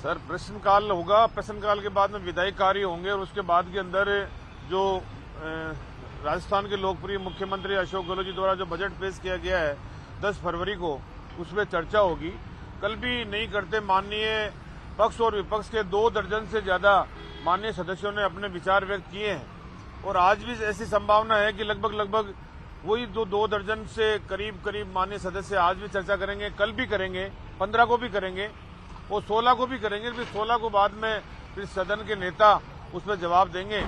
Sir प्रश्नकाल होगा, प्रश्नकाल के बाद में विधायी कार्य होंगे और उसके बाद के अंदर जो राजस्थान के लोकप्रिय मुख्यमंत्री अशोक गहलोत जी द्वारा जो बजट पेश किया गया है 10 फरवरी को, उसमें चर्चा होगी। कल भी नहीं करते माननीय पक्ष और विपक्ष के 2 दर्जन से ज्यादा माननीय सदस्यों ने अपने विचार व्यक्त किए हैं और आज भी ऐसी संभावना है कि लगभग वही 2 दर्जन से करीब माननीय सदस्य आज भी चर्चा करेंगे, कल भी करेंगे, 15 को भी करेंगे और 16 को भी करेंगे। फिर 16 को बाद में फिर सदन के नेता उस पर जवाब देंगे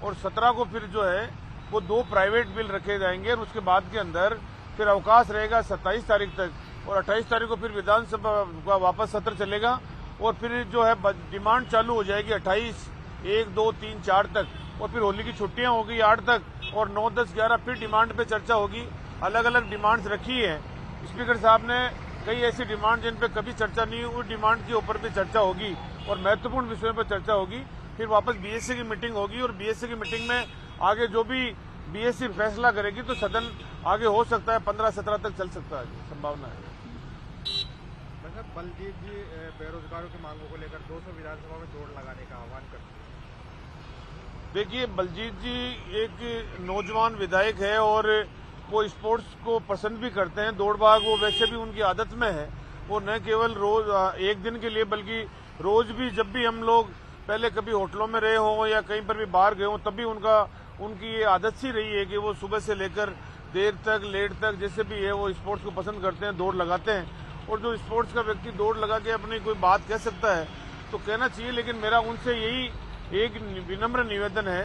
और 17 को फिर जो है वो 2 प्राइवेट बिल रखे जाएंगे और उसके बाद के अंदर फिर अवकाश रहेगा 27 तारीख तक और 28 तारीख को फिर विधानसभा का वापस सत्र चलेगा और फिर जो है डिमांड चालू हो जाएगी 28, 1, 2, 3, 4 तक और फिर होली की छुट्टियां होगी 8 तक और 9, 10, 11 फिर डिमांड पे चर्चा होगी। अलग अलग डिमांड्स रखी है। स्पीकर साहब ने कई ऐसी डिमांड जिन पे कभी चर्चा नहीं हुई, उस डिमांड के ऊपर भी चर्चा होगी और महत्वपूर्ण विषयों पर चर्चा होगी। फिर वापस बीएससी की मीटिंग होगी और बीएससी की मीटिंग में आगे जो भी बीएससी फैसला करेगी तो सदन आगे हो सकता है 15-17 तक चल सकता है, संभावना है। बलजीत जी बेरोजगारों की मांगों को लेकर 200 विधानसभा में दौड़ लगाने का आह्वान करते हैं। देखिए, बलजीत जी एक नौजवान विधायक है और वो स्पोर्ट्स को पसंद भी करते हैं। दौड़ भाग वो वैसे भी उनकी आदत में है। वो न केवल रोज एक दिन के लिए बल्कि रोज भी, जब भी हम लोग पहले कभी होटलों में रहे हों या कहीं पर भी बाहर गए हों, तब भी उनकी ये आदत सी रही है कि वो सुबह से लेकर देर तक, लेट तक, जैसे भी है वो स्पोर्ट्स को पसंद करते हैं, दौड़ लगाते हैं। और जो स्पोर्ट्स का व्यक्ति दौड़ लगा के अपनी कोई बात कह सकता है तो कहना चाहिए, लेकिन मेरा उनसे यही एक विनम्र निवेदन है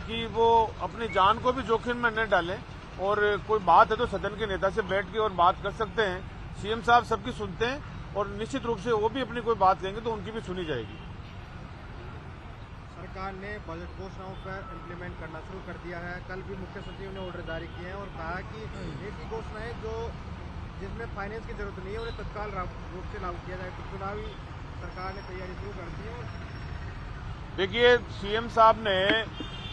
कि वो अपनी जान को भी जोखिम में न डालें और कोई बात है तो सदन के नेता से बैठ के और बात कर सकते हैं। सीएम साहब सबकी सुनते हैं और निश्चित रूप से वो भी अपनी कोई बात कहेंगे तो उनकी भी सुनी जाएगी। सरकार ने बजट घोषणाओं पर इम्प्लीमेंट करना शुरू कर दिया है। कल भी मुख्य सचिव ने ऑर्डर जारी किए हैं और कहा कि एक ही घोषणाएं जो जिसमें फाइनेंस की जरूरत नहीं है उन्हें तत्काल रूप से लागू किया जाए। तो चुनावी सरकार ने तैयारी शुरू कर दी है। देखिए, सीएम साहब ने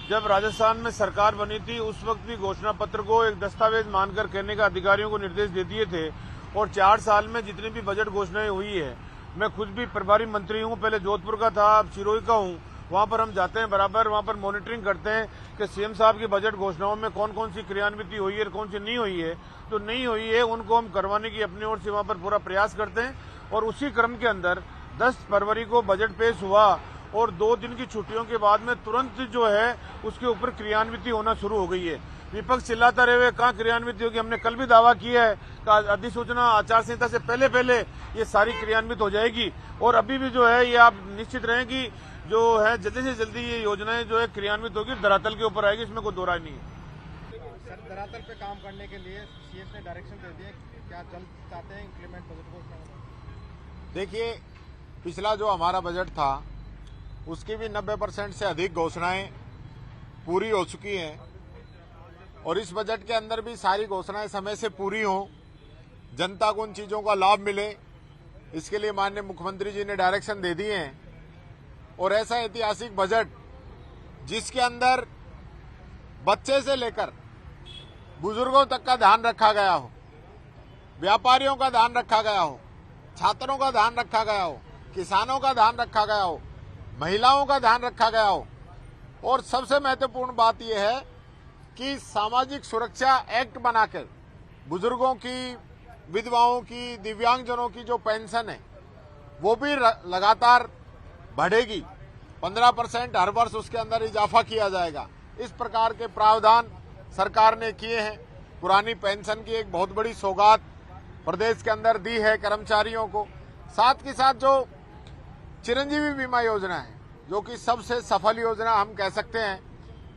जब राजस्थान में सरकार बनी थी उस वक्त भी घोषणा पत्र को एक दस्तावेज मानकर कहने का अधिकारियों को निर्देश दे दिए थे और 4 साल में जितनी भी बजट घोषणाएं हुई है, मैं खुद भी प्रभारी मंत्री हूं, पहले जोधपुर का था, अब सिरोही का हूं। वहां पर हम जाते हैं बराबर, वहां पर मॉनिटरिंग करते हैं कि सीएम साहब की बजट घोषणाओं में कौन कौन सी क्रियान्विति हुई है और कौन सी नहीं हुई है। जो नहीं हुई है उनको हम करवाने की अपनी ओर से वहां पर पूरा प्रयास करते हैं और उसी क्रम के अंदर 10 फरवरी को बजट पेश हुआ और 2 दिन की छुट्टियों के बाद में तुरंत जो है उसके ऊपर क्रियान्विति होना शुरू हो गई है। विपक्ष चिल्लाता रहे कहाँ क्रियान्वित होगी। हमने कल भी दावा किया है कि अधिसूचना आचार संहिता से पहले ये सारी क्रियान्वित हो जाएगी और अभी भी जो है ये आप निश्चित रहें कि जो है जल्दी से जल्दी ये योजनाएं जो है क्रियान्वित होगी, धरातल के ऊपर आएगी, इसमें कोई दो राय नहीं है। सर, धरातल पे काम करने के लिए सीएम ने डायरेक्शन दे दिए, क्या जल्द चाहते हैं इम्प्लीमेंट बजट घोषणा? देखिए, पिछला जो हमारा बजट था उसकी भी 90% से अधिक घोषणाएं पूरी हो चुकी हैं और इस बजट के अंदर भी सारी घोषणाएं समय से पूरी हों, जनता को उन चीजों का लाभ मिले, इसके लिए माननीय मुख्यमंत्री जी ने डायरेक्शन दे दिए हैं। और ऐसा ऐतिहासिक बजट जिसके अंदर बच्चे से लेकर बुजुर्गों तक का ध्यान रखा गया हो, व्यापारियों का ध्यान रखा गया हो, छात्रों का ध्यान रखा गया हो, किसानों का ध्यान रखा गया हो, महिलाओं का ध्यान रखा गया हो और सबसे महत्वपूर्ण बात यह है कि सामाजिक सुरक्षा एक्ट बनाकर बुजुर्गों की, विधवाओं की, दिव्यांगजनों की जो पेंशन है वो भी लगातार बढ़ेगी। 15% हर वर्ष उसके अंदर इजाफा किया जाएगा। इस प्रकार के प्रावधान सरकार ने किए हैं। पुरानी पेंशन की एक बहुत बड़ी सौगात प्रदेश के अंदर दी है कर्मचारियों को। साथ के साथ जो चिरंजीवी बीमा योजना है, जो कि सबसे सफल योजना हम कह सकते हैं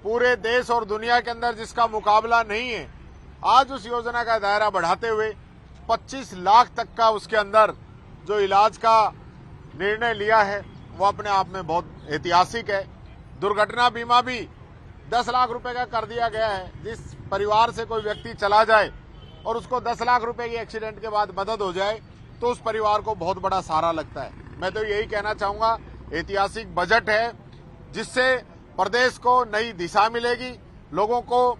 पूरे देश और दुनिया के अंदर, जिसका मुकाबला नहीं है, आज उस योजना का दायरा बढ़ाते हुए 25 लाख तक का उसके अंदर जो इलाज का निर्णय लिया है वो अपने आप में बहुत ऐतिहासिक है। दुर्घटना बीमा भी 10 लाख रुपए का कर दिया गया है। जिस परिवार से कोई व्यक्ति चला जाए और उसको 10 लाख रुपए की एक्सीडेंट के बाद मदद हो जाए तो उस परिवार को बहुत बड़ा सहारा लगता है। मैं तो यही कहना चाहूंगा, ऐतिहासिक बजट है जिससे प्रदेश को नई दिशा मिलेगी, लोगों को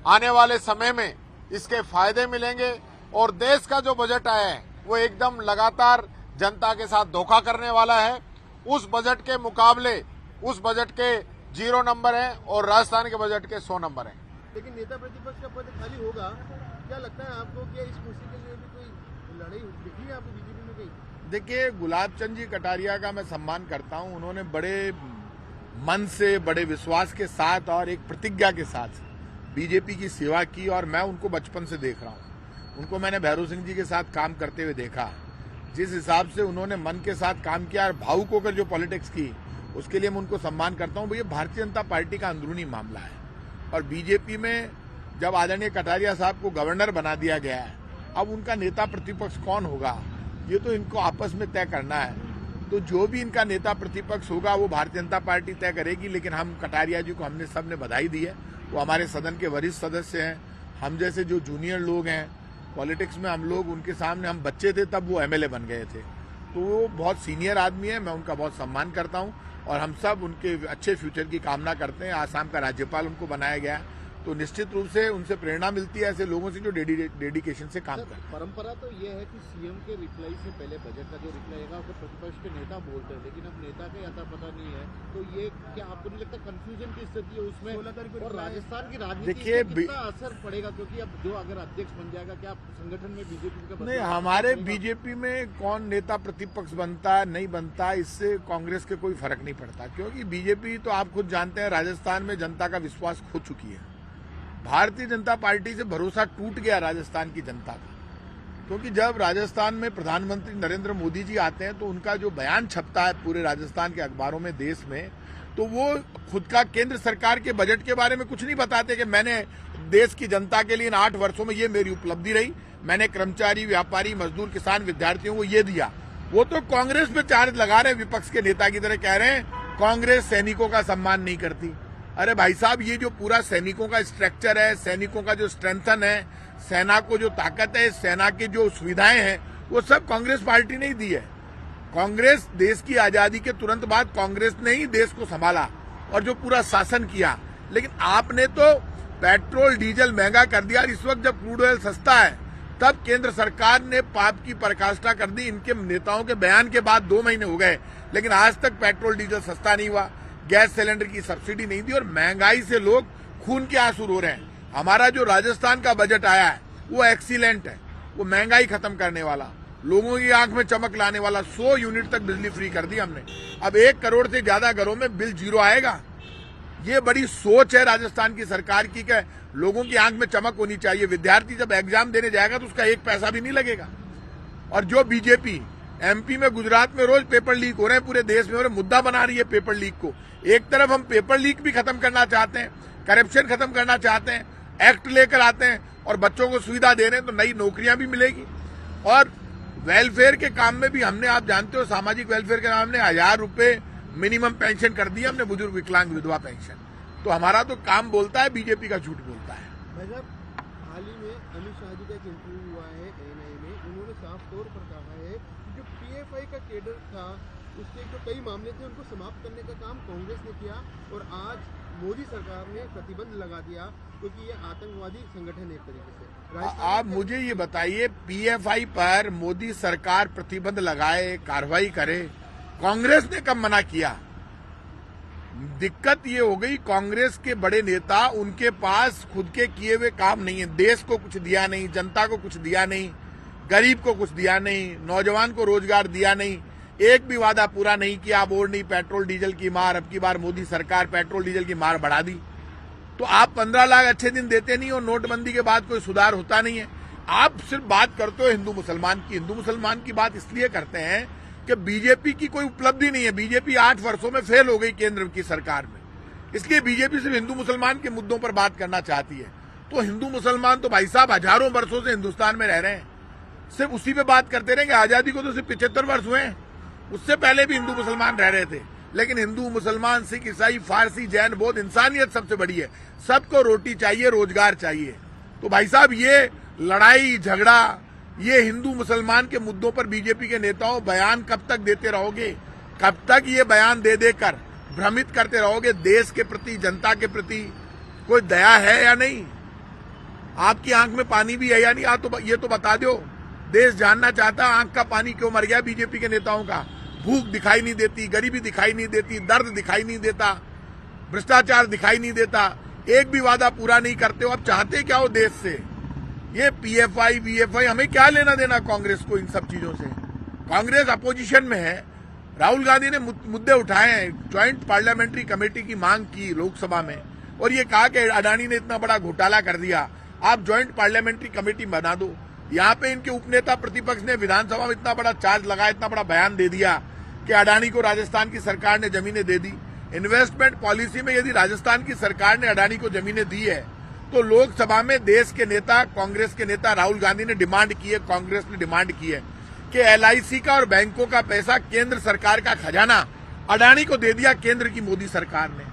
आने वाले समय में इसके फायदे मिलेंगे और देश का जो बजट आया है वो एकदम लगातार जनता के साथ धोखा करने वाला है उस बजट के मुकाबले उस बजट के 0 नंबर हैं और राजस्थान के बजट के 100 नंबर हैं। लेकिन नेता प्रतिपक्ष का पद खाली होगा, क्या लगता है आपको कि इस कुर्सी के लिए भी कोई लड़ाई दिखी है आपको बीजेपी में कहीं? देखिए, गुलाब चंद जी कटारिया का मैं सम्मान करता हूं। उन्होंने बड़े मन से, बड़े विश्वास के साथ और एक प्रतिज्ञा के साथ बीजेपी की सेवा की और मैं उनको बचपन से देख रहा हूं। उनको मैंने भैरव सिंह जी के साथ काम करते हुए देखा। जिस हिसाब से उन्होंने मन के साथ काम किया और भावुक होकर जो पॉलिटिक्स की, उसके लिए मैं उनको सम्मान करता हूं। ये भारतीय जनता पार्टी का अंदरूनी मामला है और बीजेपी में जब आदरणीय कटारिया साहब को गवर्नर बना दिया गया है, अब उनका नेता प्रतिपक्ष कौन होगा ये तो इनको आपस में तय करना है। तो जो भी इनका नेता प्रतिपक्ष होगा वो भारतीय जनता पार्टी तय करेगी। लेकिन हम कटारिया जी को हमने सबने बधाई दी है। वो हमारे सदन के वरिष्ठ सदस्य हैं। हम जैसे जो जूनियर लोग हैं पॉलिटिक्स में, हम लोग उनके सामने, हम बच्चे थे तब वो एमएलए बन गए थे। तो वो बहुत सीनियर आदमी है, मैं उनका बहुत सम्मान करता हूं और हम सब उनके अच्छे फ्यूचर की कामना करते हैं। आसाम का राज्यपाल उनको बनाया गया, तो निश्चित रूप से उनसे प्रेरणा मिलती है ऐसे लोगों से जो डेडिकेशन से काम करते हैं। परंपरा तो ये है कि सीएम के रिप्लाई से पहले बजट का जो रिप्लाई आएगा उसको प्रतिपक्ष के नेता बोलते हैं, लेकिन अब नेता का आता पता नहीं है। तो ये क्या आपको नहीं लगता कंफ्यूजन की स्थिति है उसमें? और राजस्थान की राजनीति देखिए, पे कितना असर पड़ेगा? क्योंकि अब जो अगर अध्यक्ष बन जाएगा, क्या संगठन में बीजेपी का नहीं, हमारे बीजेपी में कौन नेता प्रतिपक्ष बनता नहीं बनता, इससे कांग्रेस के कोई फर्क नहीं पड़ता। क्योंकि बीजेपी तो आप खुद जानते हैं राजस्थान में जनता का विश्वास खो चुकी है। भारतीय जनता पार्टी से भरोसा टूट गया राजस्थान की जनता का। क्योंकि जब राजस्थान में प्रधानमंत्री नरेंद्र मोदी जी आते हैं तो उनका जो बयान छपता है पूरे राजस्थान के अखबारों में, देश में, तो वो खुद का केंद्र सरकार के बजट के बारे में कुछ नहीं बताते कि मैंने देश की जनता के लिए इन 8 वर्षों में ये मेरी उपलब्धि रही, मैंने कर्मचारी, व्यापारी, मजदूर, किसान, विद्यार्थियों को ये दिया। वो तो कांग्रेस पे चार्ज लगा रहे हैं, विपक्ष के नेता की तरह कह रहे हैं कांग्रेस सैनिकों का सम्मान नहीं करती। अरे भाई साहब, ये जो पूरा सैनिकों का स्ट्रक्चर है, सैनिकों का जो स्ट्रेंथन है, सेना को जो ताकत है, सेना की जो सुविधाएं हैं, वो सब कांग्रेस पार्टी ने ही दी है। कांग्रेस, देश की आजादी के तुरंत बाद कांग्रेस ने ही देश को संभाला और जो पूरा शासन किया। लेकिन आपने तो पेट्रोल डीजल महंगा कर दिया। इस वक्त जब क्रूड ऑयल सस्ता है तब केंद्र सरकार ने पाप की पराकाष्ठा कर दी। इनके नेताओं के बयान के बाद 2 महीने हो गए, लेकिन आज तक पेट्रोल डीजल सस्ता नहीं हुआ, गैस सिलेंडर की सब्सिडी नहीं दी और महंगाई से लोग खून के आंसू रो रहे हैं। हमारा जो राजस्थान का बजट आया है वो एक्सीलेंट है, वो महंगाई खत्म करने वाला, लोगों की आंख में चमक लाने वाला। 100 यूनिट तक बिजली फ्री कर दी हमने। अब 1 करोड़ से ज्यादा घरों में बिल 0 आएगा। ये बड़ी सोच है राजस्थान की सरकार की कि लोगों की आंख में चमक होनी चाहिए। विद्यार्थी जब एग्जाम देने जाएगा तो उसका 1 पैसा भी नहीं लगेगा। और जो बीजेपी एमपी में, गुजरात में रोज पेपर लीक हो रहे हैं, पूरे देश में और मुद्दा बना रही है पेपर लीक को। एक तरफ हम पेपर लीक भी खत्म करना चाहते हैं, करप्शन खत्म करना चाहते हैं, एक्ट लेकर आते हैं और बच्चों को सुविधा दे रहे हैं, तो नई नौकरियां भी मिलेगी। और वेलफेयर के काम में भी हमने, आप जानते हो, सामाजिक वेलफेयर के नाम ने 1000 रुपए मिनिमम पेंशन कर दी हमने, बुजुर्ग विकलांग विधवा पेंशन। तो हमारा तो काम बोलता है, बीजेपी का झूठ बोलता है। भाई साहब, हाल ही में अमित शाह जी का एक इंटरव्यू हुआ है ANI में। उन्होंने साफ तौर पर कहा है कि जो PFI का केडर था, उसके जो कई मामले थे उनको समाप्त करने का काम कांग्रेस ने किया और आज मोदी सरकार ने प्रतिबंध लगा दिया क्योंकि ये आतंकवादी संगठन है एक तरीके से। आप मुझे ये बताइए, PFI पर मोदी सरकार प्रतिबंध लगाए, कार्रवाई करे, कांग्रेस ने कब मना किया? दिक्कत ये हो गई, कांग्रेस के बड़े नेता, उनके पास खुद के किए हुए काम नहीं है। देश को कुछ दिया नहीं, जनता को कुछ दिया नहीं, गरीब को कुछ दिया नहीं, नौजवान को रोजगार दिया नहीं, एक भी वादा पूरा नहीं किया। अब और नहीं, पेट्रोल डीजल की मार, अब की बार मोदी सरकार पेट्रोल डीजल की मार बढ़ा दी। तो आप 15 लाख अच्छे दिन देते नहीं और नोटबंदी के बाद कोई सुधार होता नहीं है। आप सिर्फ बात करते हो हिंदू मुसलमान की। हिंदू मुसलमान की बात इसलिए करते हैं कि बीजेपी की कोई उपलब्धि नहीं है। बीजेपी 8 वर्षों में फेल हो गई केंद्र की सरकार में, इसलिए बीजेपी सिर्फ हिंदू मुसलमान के मुद्दों पर बात करना चाहती है। तो हिंदू मुसलमान तो भाई साहब हजारों वर्षों से हिंदुस्तान में रह रहे हैं, सिर्फ उसी पे बात करते रहेंगे। आजादी को तो सिर्फ 75 वर्ष हुए हैं, उससे पहले भी हिंदू मुसलमान रह रहे थे। लेकिन हिंदू, मुसलमान, सिख, ईसाई, फारसी, जैन, बौद्ध, इंसानियत सबसे बड़ी है। सबको रोटी चाहिए, रोजगार चाहिए। तो भाई साहब, ये लड़ाई झगड़ा, ये हिंदू मुसलमान के मुद्दों पर बीजेपी के नेताओं बयान कब तक देते रहोगे? कब तक ये बयान दे देकर भ्रमित करते रहोगे? देश के प्रति, जनता के प्रति कोई दया है या नहीं? आपकी आंख में पानी भी है या नहीं? आप तो ये तो बता दो। देश जानना चाहता है आंख का पानी क्यों मर गया बीजेपी के नेताओं का। भूख दिखाई नहीं देती, गरीबी दिखाई नहीं देती, दर्द दिखाई नहीं देता, भ्रष्टाचार दिखाई नहीं देता, एक भी वादा पूरा नहीं करते हो। अब चाहते क्या हो देश से? ये पीएफआई वीएफआई हमें क्या लेना देना कांग्रेस को इन सब चीजों से? कांग्रेस अपोजिशन में है। राहुल गांधी ने मुद्दे उठाए हैं, ज्वाइंट पार्लियामेंट्री कमेटी की मांग की लोकसभा में और ये कहा कि अडानी ने इतना बड़ा घोटाला कर दिया, आप ज्वाइंट पार्लियामेंट्री कमेटी बना दो। यहाँ पे इनके उपनेता प्रतिपक्ष ने विधानसभा में इतना बड़ा चार्ज लगाया, इतना बड़ा बयान दे दिया कि अडानी को राजस्थान की सरकार ने जमीनें दे दी। इन्वेस्टमेंट पॉलिसी में यदि राजस्थान की सरकार ने अडानी को जमीनें दी है तो लोकसभा में देश के नेता, कांग्रेस के नेता राहुल गांधी ने डिमांड की है, कांग्रेस ने डिमांड की है कि एलआईसी का और बैंकों का पैसा केंद्र सरकार का खजाना अडानी को दे दिया केंद्र की मोदी सरकार ने।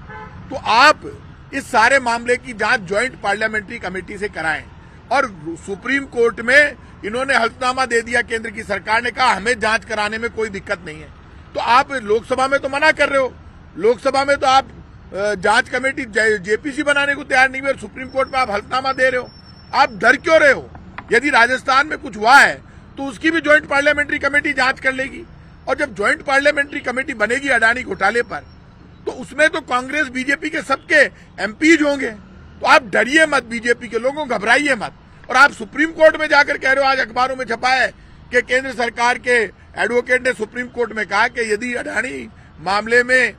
तो आप इस सारे मामले की जांच ज्वाइंट पार्लियामेंट्री कमेटी से कराएं। और सुप्रीम कोर्ट में इन्होंने हल्फनामा दे दिया, केंद्र की सरकार ने कहा हमें जांच कराने में कोई दिक्कत नहीं है। तो आप लोकसभा में तो मना कर रहे हो, लोकसभा में तो आप जांच कमेटी जेपीसी बनाने को तैयार नहीं हुए, सुप्रीम कोर्ट में आप हल्फनामा दे रहे हो। आप डर क्यों रहे हो? यदि राजस्थान में कुछ हुआ है तो उसकी भी ज्वाइंट पार्लियामेंट्री कमेटी जांच कर लेगी। और जब ज्वाइंट पार्लियामेंट्री कमेटी बनेगी अडानी घोटाले पर तो उसमें तो कांग्रेस बीजेपी के सबके एमपीज होंगे। तो आप डरिए मत, बीजेपी के लोगों, घबराइए मत। और आप सुप्रीम कोर्ट में जाकर कह रहे हो, आज अखबारों में छपा है कि केंद्र सरकार के एडवोकेट ने सुप्रीम कोर्ट में कहा कि यदि अडानी मामले में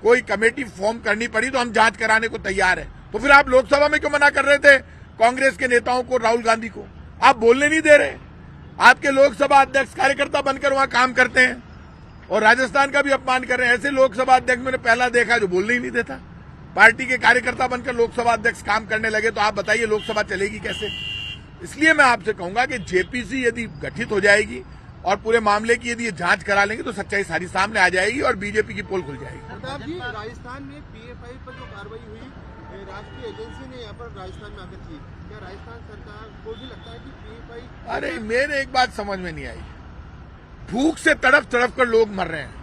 कोई कमेटी फॉर्म करनी पड़ी तो हम जांच कराने को तैयार है। तो फिर आप लोकसभा में क्यों मना कर रहे थे कांग्रेस के नेताओं को, राहुल गांधी को? आप बोलने नहीं दे रहे। आपके लोकसभा अध्यक्ष कार्यकर्ता बनकर वहां काम करते हैं और राजस्थान का भी अपमान कर रहे हैं। ऐसे लोकसभा अध्यक्ष मैंने पहला देखा जो बोलने ही नहीं देता। पार्टी के कार्यकर्ता बनकर लोकसभा अध्यक्ष काम करने लगे तो आप बताइए लोकसभा चलेगी कैसे? इसलिए मैं आपसे कहूंगा कि जेपीसी यदि गठित हो जाएगी और पूरे मामले की यदि जांच करा लेंगे तो सच्चाई सारी सामने आ जाएगी और बीजेपी की पोल खुल जाएगी। प्रताप जी, राजस्थान में पीएफआई पर जो कार्रवाई हुई, राष्ट्रीय एजेंसी ने यहाँ पर राजस्थान में आकर की, क्या राजस्थान सरकार को भी लगता है कि पीएफआई? अरे मेरे एक बात समझ में नहीं आई, भूख से तड़प तड़प कर लोग मर रहे हैं,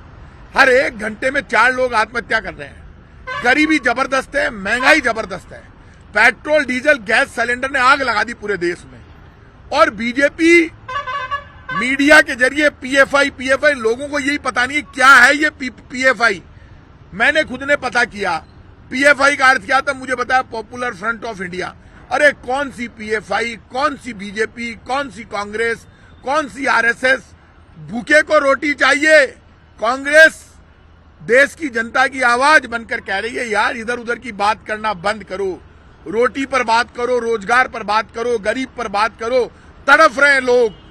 हर एक घंटे में 4 लोग आत्महत्या कर रहे हैं, गरीबी जबरदस्त है, महंगाई जबरदस्त है, पेट्रोल डीजल गैस सिलेंडर ने आग लगा दी पूरे देश में। और बीजेपी मीडिया के जरिए पीएफआई लोगों को यही पता नहीं क्या है ये पीएफआई। मैंने खुद ने पता किया पीएफआई का अर्थ क्या था, मुझे बताया पॉपुलर फ्रंट ऑफ इंडिया। अरे कौन सी पीएफआई, कौन सी बीजेपी, कौन सी कांग्रेस, कौन सी आरएसएस? भूखे को रोटी चाहिए। कांग्रेस देश की जनता की आवाज बनकर कह रही है यार इधर उधर की बात करना बंद करो, रोटी पर बात करो, रोजगार पर बात करो, गरीब पर बात करो। तड़फ रहे हैं लोग।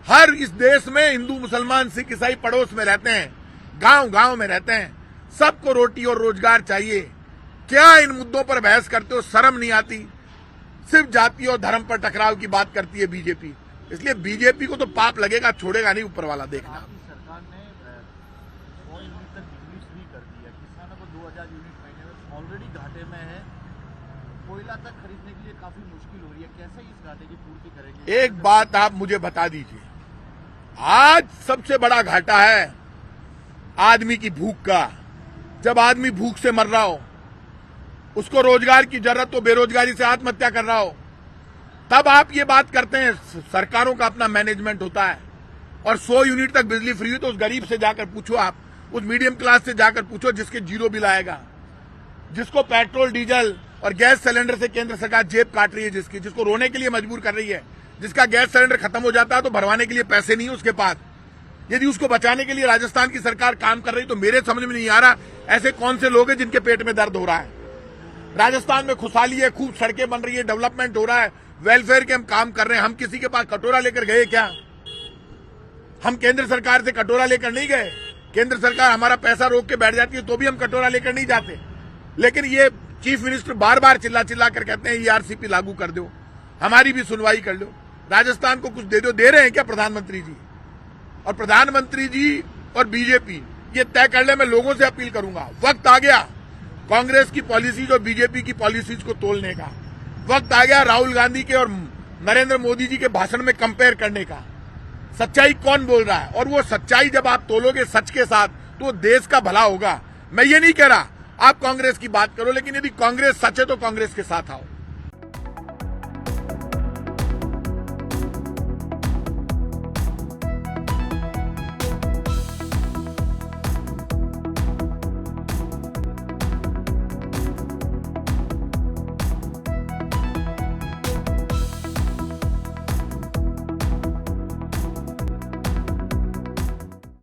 हर इस देश में हिंदू मुसलमान सिख ईसाई पड़ोस में रहते हैं, गांव गांव में रहते हैं, सबको रोटी और रोजगार चाहिए। क्या इन मुद्दों पर बहस करते हो? शर्म नहीं आती? सिर्फ जाति और धर्म पर टकराव की बात करती है बीजेपी। इसलिए बीजेपी को तो पाप लगेगा, छोड़ेगा नहीं ऊपर वाला। देखना, सरकार ने 100 यूनिट तक बिजली फ्री कर दी है, किसानों को 2000 यूनिट महीने में ऑलरेडी घाटे में है, कोयला तक खरीदने के लिए काफी मुश्किल हो रही है, कैसे इस घाटे की पूर्ति करेंगे? एक बात आप मुझे बता दीजिए, आज सबसे बड़ा घाटा है आदमी की भूख का। जब आदमी भूख से मर रहा हो, उसको रोजगार की जरूरत हो, बेरोजगारी से आत्महत्या कर रहा हो, तब आप ये बात करते हैं। सरकारों का अपना मैनेजमेंट होता है। और 100 यूनिट तक बिजली फ्री हुई तो उस गरीब से जाकर पूछो, आप उस मीडियम क्लास से जाकर पूछो जिसके 0 बिल आएगा, जिसको पेट्रोल डीजल और गैस सिलेंडर से केंद्र सरकार जेब काट रही है, जिसको रोने के लिए मजबूर कर रही है, जिसका गैस सिलेंडर खत्म हो जाता है तो भरवाने के लिए पैसे नहीं है उसके पास। यदि उसको बचाने के लिए राजस्थान की सरकार काम कर रही तो मेरे समझ में नहीं आ रहा ऐसे कौन से लोग हैं जिनके पेट में दर्द हो रहा है। राजस्थान में खुशहाली है, खूब सड़कें बन रही है, डेवलपमेंट हो रहा है, वेलफेयर के हम काम कर रहे हैं। हम किसी के पास कटोरा लेकर गए क्या? हम केंद्र सरकार से कटोरा लेकर नहीं गए। केंद्र सरकार हमारा पैसा रोक के बैठ जाती है तो भी हम कटोरा लेकर नहीं जाते। लेकिन ये चीफ मिनिस्टर बार बार चिल्ला चिल्ला कर कहते हैं ईआरसीपी लागू कर दो, हमारी भी सुनवाई कर लो, राजस्थान को कुछ दे दो। दे रहे हैं क्या प्रधानमंत्री जी? और प्रधानमंत्री जी और बीजेपी ये तय कर ले। मैं लोगों से अपील करूंगा, वक्त आ गया कांग्रेस की पॉलिसीज और बीजेपी की पॉलिसीज को तोलने का। वक्त आ गया राहुल गांधी के और नरेंद्र मोदी जी के भाषण में कंपेयर करने का। सच्चाई कौन बोल रहा है, और वो सच्चाई जब आप तोलोगे सच के साथ तो देश का भला होगा। मैं ये नहीं कह रहा आप कांग्रेस की बात करो, लेकिन यदि कांग्रेस सच है तो कांग्रेस के साथ आओ।